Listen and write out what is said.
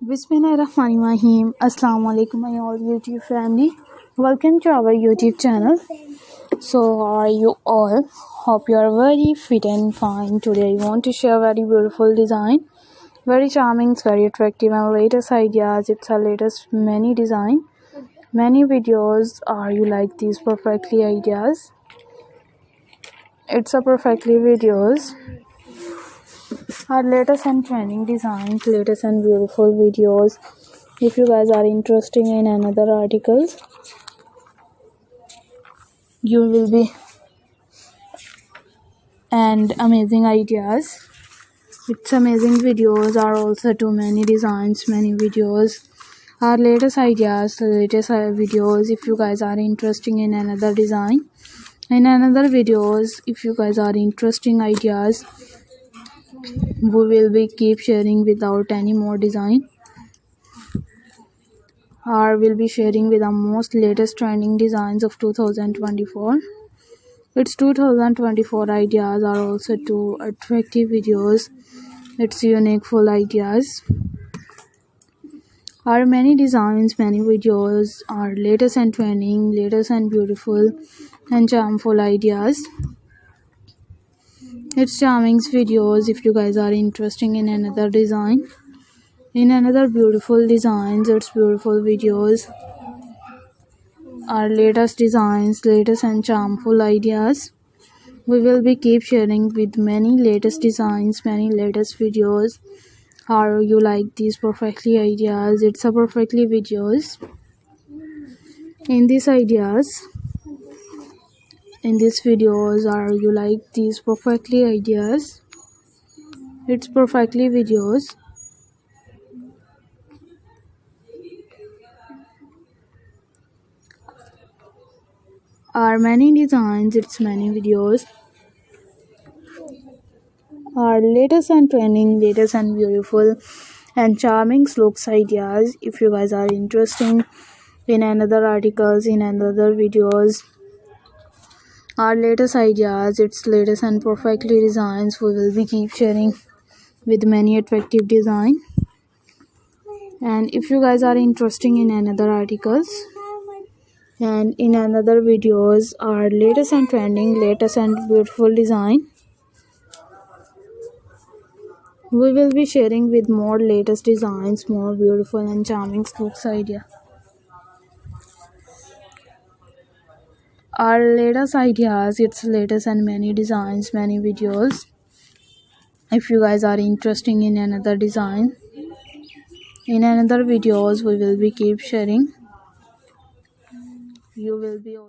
Bismillahirrahmanirrahim. Assalamu alaikum my all YouTube family. Welcome to our YouTube channel. So how are you all? Hope you are very fit and fine. Today I want to share very beautiful design. Very charming, very attractive and latest ideas. It's our latest many design. Many videos. Are you like these perfectly ideas? It's a perfectly videos. Our latest and trending designs, latest and beautiful videos. If you guys are interested in another articles, you will be and amazing ideas. It's amazing videos are also too many designs, many videos. Our latest ideas, latest videos. If you guys are interested in another design, in another videos, if you guys are interesting ideas, we will be keep sharing without any more design. Or will be sharing with the most latest trending designs of 2024. Its 2024 ideas are also too attractive videos. It's unique full ideas. Our many designs, many videos are latest and trending, latest and beautiful and charmful ideas. It's charming videos. If you guys are interested in another design, in another beautiful designs, it's beautiful videos. Our latest designs, latest and charmful ideas. We will be keep sharing with many latest designs, many latest videos. How you like these perfectly ideas? It's a perfectly videos. In these ideas, in these videos, are you like these perfectly ideas? It's perfectly videos. Are many designs, it's many videos. Our latest and trending, latest and beautiful and charming looks ideas. If you guys are interested in another articles, in another videos, our latest ideas, its latest and perfectly designs, we will be keep sharing with many attractive design. And if you guys are interested in another articles and in another videos, our latest and trending, latest and beautiful design, we will be sharing with more latest designs, more beautiful and charming looks idea. Our latest ideas, its latest and many designs, many videos. If you guys are interested in another design, in another videos, we will be keep sharing. You will be